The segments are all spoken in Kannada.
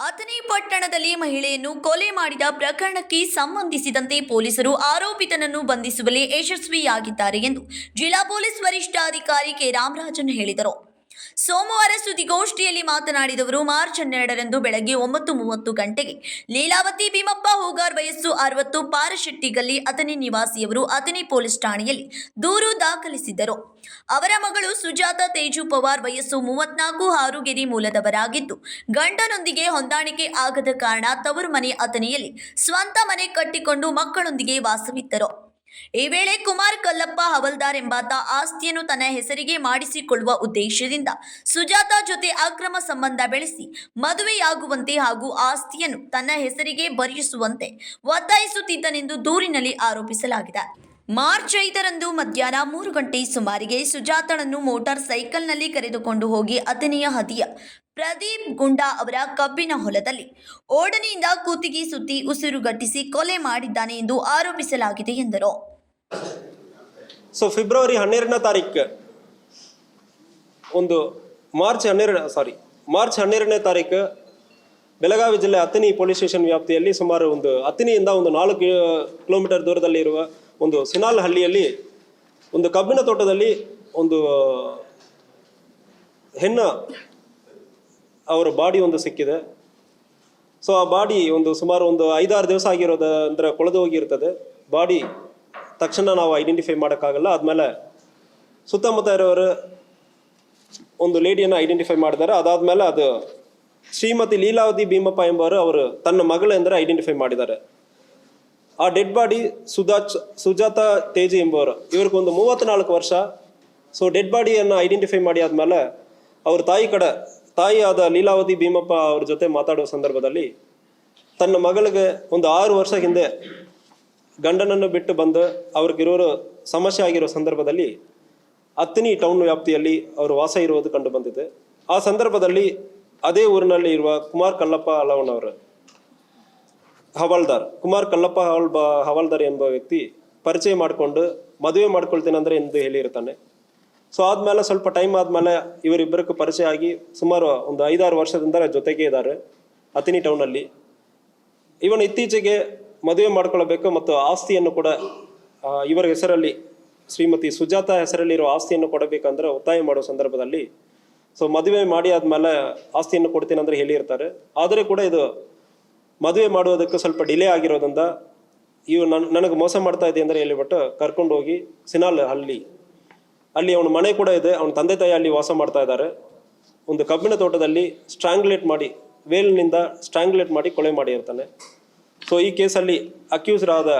ಅಥಣಿ ಪಟ್ಟಣದಲ್ಲಿ ಮಹಿಳೆಯನ್ನು ಕೊಲೆ ಮಾಡಿದ ಪ್ರಕರಣಕ್ಕೆ ಸಂಬಂಧಿಸಿದಂತೆ ಪೊಲೀಸರು ಆರೋಪಿತನನ್ನು ಬಂಧಿಸುವಲ್ಲಿ ಯಶಸ್ವಿಯಾಗಿದ್ದಾರೆ ಎಂದು ಜಿಲ್ಲಾ ಪೊಲೀಸ್ ವರಿಷ್ಠಾಧಿಕಾರಿ ಕೆ ರಾಮರಾಜನ್ ಹೇಳಿದರು. ಸೋಮವಾರ ಸುದ್ದಿಗೋಷ್ಠಿಯಲ್ಲಿ ಮಾತನಾಡಿದವರು ಮಾರ್ಚ್ 12ರಂದು ಬೆಳಗ್ಗೆ 9:30 ಗಂಟೆಗೆ ಲೀಲಾವತಿ ಭೀಮಪ್ಪ ಹೂಗಾರ್ ವಯಸ್ಸು 60 ಪಾರಶೆಟ್ಟಿಗಲ್ಲಿ ಅಥಣಿ ನಿವಾಸಿಯವರು ಅಥಣಿ ಪೊಲೀಸ್ ಠಾಣೆಯಲ್ಲಿ ದೂರು ದಾಖಲಿಸಿದ್ದರು. ಅವರ ಮಗಳು ಸುಜಾತ ತೇಜು ಪವಾರ್ ವಯಸ್ಸು 34 ಹಾರುಗೆರೆ ಮೂಲದವರಾಗಿದ್ದು ಗಂಡನೊಂದಿಗೆ ಹೊಂದಾಣಿಕೆ ಆಗದ ಕಾರಣ ತವರು ಮನೆ ಅಥಣಿಯಲ್ಲಿ ಸ್ವಂತ ಮನೆ ಕಟ್ಟಿಕೊಂಡು ಮಕ್ಕಳೊಂದಿಗೆ ವಾಸವಿದ್ದರು. ಈ ವೇಳೆ ಕುಮಾರ್ ಕಲ್ಲಪ್ಪ ಹವಲ್ದಾರ್ ಎಂಬಾತ ಆಸ್ತಿಯನ್ನು ತನ್ನ ಹೆಸರಿಗೆ ಮಾಡಿಸಿಕೊಳ್ಳುವ ಉದ್ದೇಶದಿಂದ ಸುಜಾತ ಜೊತೆ ಅಕ್ರಮ ಸಂಬಂಧ ಬೆಳೆಸಿ ಮದುವೆಯಾಗುವಂತೆ ಹಾಗೂ ಆಸ್ತಿಯನ್ನು ತನ್ನ ಹೆಸರಿಗೆ ಬರೆಯಿಸುವಂತೆ ಒತ್ತಾಯಿಸುತ್ತಿದ್ದನೆಂದು ದೂರಿನಲ್ಲಿ ಆರೋಪಿಸಲಾಗಿದೆ. ಮಾರ್ಚ್ 5ರಂದು ಮಧ್ಯಾಹ್ನ 3 ಗಂಟೆ ಸುಮಾರಿಗೆ ಸುಜಾತಳನ್ನು ಮೋಟಾರ್ ಸೈಕಲ್ನಲ್ಲಿ ಕರೆದುಕೊಂಡು ಹೋಗಿ ಅಥಣಿಯ ಹದಿಯ ಪ್ರದೀಪ್ ಗುಂಡಾ ಅವರ ಕಬ್ಬಿನ ಹೊಲದಲ್ಲಿ ಓಡನೆಯಿಂದ ಕೂತಿಗೆ ಸುತ್ತಿ ಉಸಿರುಗಟ್ಟಿಸಿ ಕೊಲೆ ಮಾಡಿದ್ದಾನೆ ಎಂದು ಆರೋಪಿಸಲಾಗಿದೆ ಎಂದರು. ಫೆಬ್ರವರಿ 12ನೇ ತಾರೀಕು ಮಾರ್ಚ್ 12ನೇ ತಾರೀಕು ಬೆಳಗಾವಿ ಜಿಲ್ಲೆ ಅಥಣಿ ಪೊಲೀಸ್ ಸ್ಟೇಷನ್ ವ್ಯಾಪ್ತಿಯಲ್ಲಿ ಸುಮಾರು ಅಥಣಿಯಿಂದ 4 ಕಿಲೋಮೀಟರ್ ದೂರದಲ್ಲಿ ಇರುವ ಸಿನಾಲ್ ಹಳ್ಳಿಯಲ್ಲಿ ಕಬ್ಬಿನ ತೋಟದಲ್ಲಿ ಹೆಣ್ಣು ಅವರ ಬಾಡಿ ಸಿಕ್ಕಿದೆ. ಸೊ ಆ ಬಾಡಿ ಸುಮಾರು 5-6 ದಿವಸ ಆಗಿರೋದು ಅಂದರೆ ಕೊಳೆದು ಹೋಗಿರ್ತದೆ. ಬಾಡಿ ತಕ್ಷಣ ನಾವು ಐಡೆಂಟಿಫೈ ಮಾಡೋಕ್ಕಾಗಲ್ಲ. ಆದಮೇಲೆ ಸುತ್ತಮುತ್ತ ಇರೋರು ಲೇಡಿಯನ್ನು ಐಡೆಂಟಿಫೈ ಮಾಡಿದ್ದಾರೆ. ಅದಾದಮೇಲೆ ಅದು ಶ್ರೀಮತಿ ಲೀಲಾವತಿ ಭೀಮಪ್ಪ ಎಂಬವರು ಅವರು ತನ್ನ ಮಗಳೆಂದರೆ ಐಡೆಂಟಿಫೈ ಮಾಡಿದ್ದಾರೆ. ಆ ಡೆಡ್ ಬಾಡಿ ಸುಜಾತ ತೇಜು ಎಂಬವರು, ಇವ್ರಿಗೆ 34 ವರ್ಷ. ಸೊ ಡೆಡ್ ಬಾಡಿಯನ್ನು ಐಡೆಂಟಿಫೈ ಮಾಡಿ ಆದಮೇಲೆ ಅವ್ರ ತಾಯಿಯಾದ ಲೀಲಾವತಿ ಭೀಮಪ್ಪ ಅವ್ರ ಜೊತೆ ಮಾತಾಡುವ ಸಂದರ್ಭದಲ್ಲಿ ತನ್ನ ಮಗಳಿಗೆ 6 ವರ್ಷ ಹಿಂದೆ ಗಂಡನನ್ನು ಬಿಟ್ಟು ಬಂದು ಅವ್ರಿಗಿರೋರು ಸಮಸ್ಯೆ ಆಗಿರೋ ಸಂದರ್ಭದಲ್ಲಿ ಅಥಣಿ ಟೌನ್ ವ್ಯಾಪ್ತಿಯಲ್ಲಿ ಅವರು ವಾಸ ಇರುವುದು ಕಂಡು ಬಂದಿದೆ. ಆ ಸಂದರ್ಭದಲ್ಲಿ ಅದೇ ಊರಿನಲ್ಲಿ ಇರುವ ಕುಮಾರ್ ಕಲ್ಲಪ್ಪ ಹವಾಲ್ದಾರ್ ಎಂಬ ವ್ಯಕ್ತಿ ಪರಿಚಯ ಮಾಡಿಕೊಂಡು ಮದುವೆ ಮಾಡ್ಕೊಳ್ತೇನೆಂದ್ರೆ ಎಂದು ಹೇಳಿರ್ತಾನೆ. ಸೊ ಆದಮೇಲೆ ಸ್ವಲ್ಪ ಟೈಮ್ ಆದಮೇಲೆ ಇವರಿಬ್ಬರಿಗೂ ಪರಿಚಯ ಆಗಿ ಸುಮಾರು 5-6 ವರ್ಷದಿಂದ ಜೊತೆಗೆ ಇದ್ದಾರೆ ಅಥಣಿ ಟೌನಲ್ಲಿ. ಇವನು ಇತ್ತೀಚೆಗೆ ಮದುವೆ ಮಾಡ್ಕೊಳ್ಬೇಕು ಮತ್ತು ಆಸ್ತಿಯನ್ನು ಕೂಡ ಇವರ ಹೆಸರಲ್ಲಿ ಶ್ರೀಮತಿ ಸುಜಾತ ಹೆಸರಲ್ಲಿರೋ ಆಸ್ತಿಯನ್ನು ಕೊಡಬೇಕಂದ್ರೆ ಒತ್ತಾಯ ಮಾಡೋ ಸಂದರ್ಭದಲ್ಲಿ ಮದುವೆ ಮಾಡಿ ಆದಮೇಲೆ ಆಸ್ತಿಯನ್ನು ಕೊಡ್ತೀನಂದ್ರೆ ಹೇಳಿರ್ತಾರೆ. ಆದರೆ ಕೂಡ ಇದು ಮದುವೆ ಮಾಡುವುದಕ್ಕೆ ಸ್ವಲ್ಪ ಡಿಲೇ ಆಗಿರೋದ್ರಿಂದ ನನಗೆ ಮೋಸ ಮಾಡ್ತಾ ಇದೆ ಅಂದರೆ ಹೇಳಿಬಿಟ್ಟು ಕರ್ಕೊಂಡು ಹೋಗಿ ಸಿನಾಲ್ ಅಲ್ಲಿ ಅವನ ಮನೆ ಕೂಡ ಇದೆ. ಅವನ ತಂದೆ ತಾಯಿ ಅಲ್ಲಿ ವಾಸ ಮಾಡ್ತಾ ಇದ್ದಾರೆ. ಕಬ್ಬಿನ ತೋಟದಲ್ಲಿ ವೇಲ್ನಿಂದ ಸ್ಟ್ರಾಂಗ್ಯುಲೇಟ್ ಮಾಡಿ ಕೊಲೆ ಮಾಡಿರ್ತಾನೆ. ಸೊ ಈ ಕೇಸಲ್ಲಿ ಅಕ್ಯೂಸ್ಡ್ ಆದ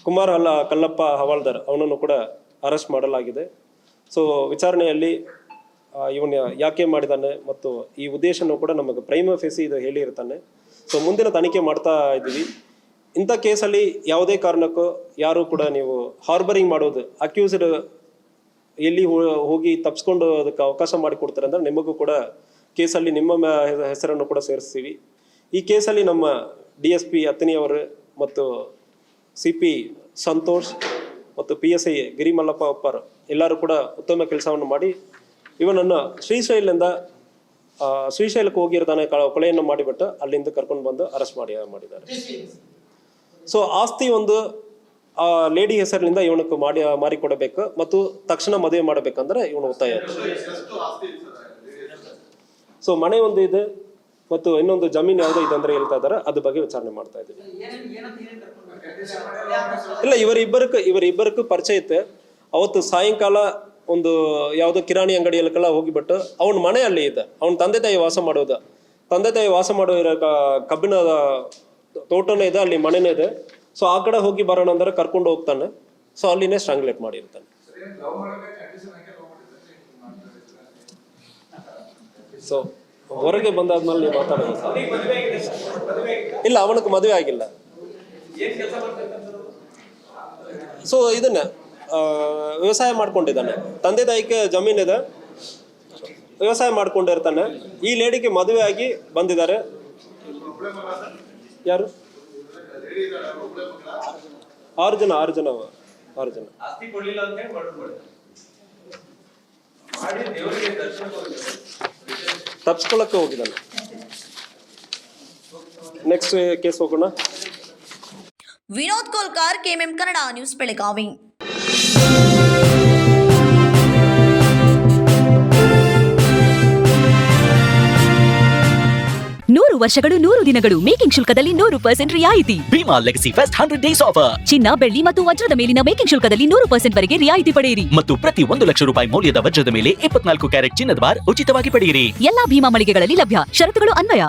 ಕುಮಾರ್ ಕಲ್ಲಪ್ಪ ಹವಾಲ್ದಾರ್ ಅವನನ್ನು ಕೂಡ ಅರೆಸ್ಟ್ ಮಾಡಲಾಗಿದೆ. ಸೊ ವಿಚಾರಣೆಯಲ್ಲಿ ಇವನು ಯಾಕೆ ಮಾಡಿದ್ದಾನೆ ಮತ್ತು ಈ ಉದ್ದೇಶನೂ ಕೂಡ ನಮಗೆ ಪ್ರೈಮ ಫೇಸಿ ಇದು ಹೇಳಿರ್ತಾನೆ. ಸೊ ಮುಂದಿನ ತನಿಖೆ ಮಾಡ್ತಾ ಇದ್ದೀವಿ. ಇಂಥ ಕೇಸಲ್ಲಿ ಯಾವುದೇ ಕಾರಣಕ್ಕೂ ಯಾರು ಕೂಡ ನೀವು ಹಾರ್ಬರಿಂಗ್ ಮಾಡೋದು, ಅಕ್ಯೂಸ್ಡ್ ಎಲ್ಲಿ ಹೋಗಿ ತಪ್ಪಿಸ್ಕೊಂಡು ಅದಕ್ಕೆ ಅವಕಾಶ ಮಾಡಿಕೊಡ್ತಾರೆ ಅಂದರೆ ನಿಮಗೂ ಕೂಡ ಕೇಸಲ್ಲಿ ನಿಮ್ಮ ಹೆಸರನ್ನು ಕೂಡ ಸೇರಿಸ್ತೀವಿ. ಈ ಕೇಸಲ್ಲಿ ನಮ್ಮ DSP ಅಥಣಿಯವರು ಮತ್ತು CP ಸಂತೋಷ್ ಮತ್ತು PSI ಗಿರಿಮಲ್ಲಪ್ಪ ಒಪ್ಪರ್ ಎಲ್ಲರೂ ಕೂಡ ಉತ್ತಮ ಕೆಲಸವನ್ನು ಮಾಡಿ ಇವನನ್ನು ಶ್ರೀಶೈಲಕ್ಕೆ ಹೋಗಿರ್ತಾನೆ ಕೊಲೆಯನ್ನು ಮಾಡಿಬಿಟ್ಟು ಅಲ್ಲಿಂದ ಕರ್ಕೊಂಡು ಬಂದು ಅರೆಸ್ಟ್ ಮಾಡಿದ್ದಾರೆ. ಸೊ ಆಸ್ತಿ ಆ ಲೇಡಿ ಹೆಸರಿನಿಂದ ಇವನಕ್ಕೆ ಮಾರಿಕೊಡಬೇಕು ಮತ್ತು ತಕ್ಷಣ ಮದುವೆ ಮಾಡಬೇಕಂದ್ರೆ ಇವನು ಒತ್ತಾಯ. ಸೊ ಮನೆ ಇದೆ ಮತ್ತು ಇನ್ನೊಂದು ಜಮೀನು ಯಾವುದೋ ಇದೆ ಅಂದ್ರೆ ಹೇಳ್ತಾ ಇದ್ದಾರೆ. ಅದ್ರ ಬಗ್ಗೆ ವಿಚಾರಣೆ ಮಾಡ್ತಾ ಇದ್ದೀವಿ. ಇಲ್ಲ, ಇವರಿಬ್ಬರಿಗೂ ಪರಿಚಯ ಇತ್ತು. ಅವತ್ತು ಸಾಯಂಕಾಲ ಯಾವುದೋ ಕಿರಾಣಿ ಅಂಗಡಿಯಲ್ಲೆಲ್ಲ ಹೋಗಿಬಿಟ್ಟು ಅವನ ಮನೆ ಅಲ್ಲಿ ಇದೆ. ಅವನ ತಂದೆ ತಾಯಿ ವಾಸ ಮಾಡೋ ಕಬ್ಬಿನ ತೋಟನೇ ಇದೆ, ಅಲ್ಲಿ ಮನೆನೇ ಇದೆ. ಸೊ ಆ ಕಡೆ ಹೋಗಿ ಬರೋಣ ಅಂದ್ರೆ ಕರ್ಕೊಂಡು ಹೋಗ್ತಾನೆ. ಸೊ ಅಲ್ಲಿನೇ ಸ್ಟ್ರಾಂಗ್ಯುಲೇಟ್ ಮಾಡಿರ್ತಾನೆ. ಸೊ ಹೊರಗೆ ಬಂದಾದ್ಮೇಲೆ ನೀವು ಮಾತಾಡೋದು. ಇಲ್ಲ, ಅವನಿಗೆ ಮದುವೆ ಆಗಿಲ್ಲ. ಸೊ ಇದನ್ನ ವ್ಯವಸಾಯ ಮಾಡ್ಕೊಂಡಿದ್ದಾನೆ. ತಂದೆ ತಾಯಿಗೆ ಜಮೀನಿದೆ, ವ್ಯವಸಾಯ ಮಾಡ್ಕೊಂಡಿರ್ತಾನೆ. ಈ ಲೇಡಿಗೆ ಮದುವೆ ಆಗಿ ಬಂದಿದ್ದಾರೆ. ಯಾರು? 6 ಜನ. ತಪ್ಪಿಸ್ಕೊಳ್ಳಕ್ಕೆ ಹೋಗಿದ್ದಾನೆ. ನೆಕ್ಸ್ಟ್ ಕೇಸ್ ಹೋಗೋಣ. Vinod Kolkar, KMM Kannada news, Belagavi. 100 ವರ್ಷಗಳು 100 ದಿನಗಳು ಮೇಕಿಂಗ್ ಶುಲ್ಕದಲ್ಲಿ 100% ರಿಯಾಯಿತಿ. Bhima legacy fest 100 days offer. ಚಿನ್ನ, ಬೆಳ್ಳಿ ಮತ್ತು ವಜ್ರದ ಮೇಲಿನ ಮೇಕಿಂಗ್ ಶುಲ್ಕದಲ್ಲಿ 100% ವರೆಗೆ ರಿಯಾಯಿತಿ ಪಡೆಯಿರಿ. ಮತ್ತು ಪ್ರತಿ 1 ಲಕ್ಷ ರೂಪಾಯಿ ಮೌಲ್ಯದ ವಜ್ರದ ಮೇಲೆ 24 ಕ್ಯಾರೆಟ್ ಚಿನ್ನದ ಬಾರ್ ಉಚಿತವಾಗಿ ಪಡೆಯಿರಿ. ಎಲ್ಲಾ ಭೀಮಾ ಮಳಿಗೆಗಳಲ್ಲಿ ಲಭ್ಯ. ಷರತ್ತುಗಳು ಅನ್ವಯ.